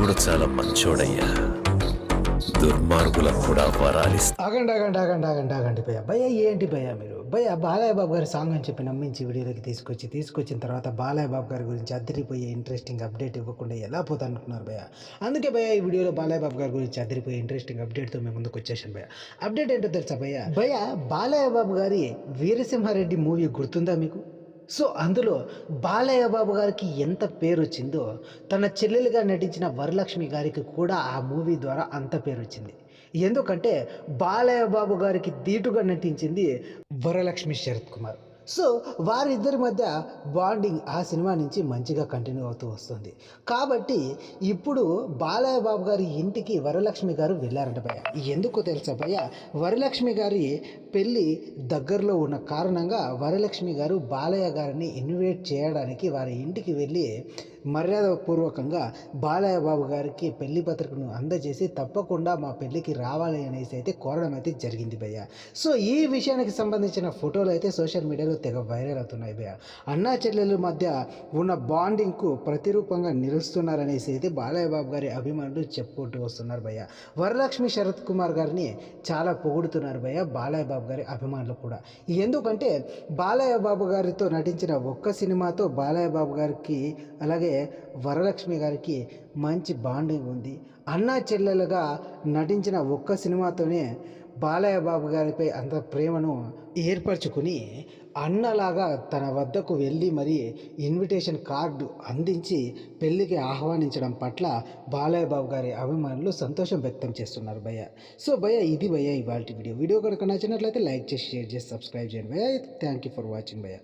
దేవుడు చాలా మంచోడయ్యా, దుర్మార్గులకు కూడా వరాలిస్తా. ఆగండి భయ్య. భయ్య ఏంటి భయ్య మీరు? భయ్య బాలయ్య బాబు గారి సాంగ్ అని చెప్పి నమ్మించి వీడియోలోకి తీసుకొచ్చిన తర్వాత బాలయ్య బాబు గారి గురించి అదిరిపోయే ఇంట్రెస్టింగ్ అప్డేట్ ఇవ్వకుండా ఎలా పోతానుకుంటున్నారు భయ్య? అందుకే భయ్య ఈ వీడియోలో బాలయ్య బాబు గారి గురించి అదిరిపోయే ఇంట్రెస్టింగ్ అప్డేట్తో మేము ముందుకు వచ్చేసాను భయ్య. అప్డేట్ ఏంటో తెలుసా భయ్య? భయ్య బాలయ్య బాబు గారి వీరసింహారెడ్డి మూవీ గుర్తుందా మీకు? సో అందులో బాలయ్య బాబు గారికి ఎంత పేరు వచ్చిందో తన చెల్లెలుగా నటించిన వరలక్ష్మి గారికి కూడా ఆ మూవీ ద్వారా అంత పేరు వచ్చింది. ఎందుకంటే బాలయ్య బాబు గారికి ధీటుగా నటించింది వరలక్ష్మి శరత్ కుమార్. సో వారిద్దరి మధ్య బాండింగ్ ఆ సినిమా నుంచి మంచిగా కంటిన్యూ అవుతూ వస్తుంది. కాబట్టి ఇప్పుడు బాలయ్య బాబు గారి ఇంటికి వరలక్ష్మి గారు వెళ్ళారంట భయ్య. ఎందుకో తెలుసా భయ్య? వరలక్ష్మి గారి పెళ్ళి దగ్గరలో ఉన్న కారణంగా వరలక్ష్మి గారు బాలయ్య గారిని ఇన్వైట్ చేయడానికి వారి ఇంటికి వెళ్ళి మర్యాదపూర్వకంగా బాలయ్య బాబు గారికి పెళ్లి పత్రికను అందజేసి తప్పకుండా మా పెళ్ళికి రావాలి అనేసి అయితే కోరడం అయితే జరిగింది భయ్య. సో ఈ విషయానికి సంబంధించిన ఫోటోలు అయితే సోషల్ మీడియాలో తెగ వైరల్ అవుతున్నాయి భయ్య. అన్నా చెల్లెల మధ్య ఉన్న బాండింగ్కు ప్రతిరూపంగా నిలుస్తున్నారనేసి అయితే బాలయ్య బాబు గారి అభిమానులు చెప్పుకుంటూ వస్తున్నారు భయ్య. వరలక్ష్మి శరత్ కుమార్ గారిని చాలా పొగుడుతున్నారు భయ్య బాలయ్య బాబు గారి అభిమానులు కూడా. ఎందుకంటే బాలయ్య బాబు గారితో నటించిన ఒక్క సినిమాతో బాలయ్య బాబు గారికి అలాగే వరలక్ష్మి గారికి మంచి బాండింగ్ ఉంది. అన్నా చెల్లెలుగా నటించిన ఒక్క సినిమాతోనే బాలయ్య బాబు గారిపై అంత ప్రేమను ఏర్పరచుకుని అన్నలాగా తన వద్దకు వెళ్ళి మరి ఇన్విటేషన్ కార్డు అందించి పెళ్ళికి ఆహ్వానించడం పట్ల బాలయ్య బాబు గారి అభిమానులు సంతోషం వ్యక్తం చేస్తున్నారు భయ్య. సో భయ్య ఇది భయ్య ఇవాళ వీడియో కనుక నచ్చినట్లయితే లైక్ చేసి షేర్ చేసి సబ్స్క్రైబ్ చేయండి భయ్య. థ్యాంక్ యూ ఫర్ వాచింగ్ భయ్య.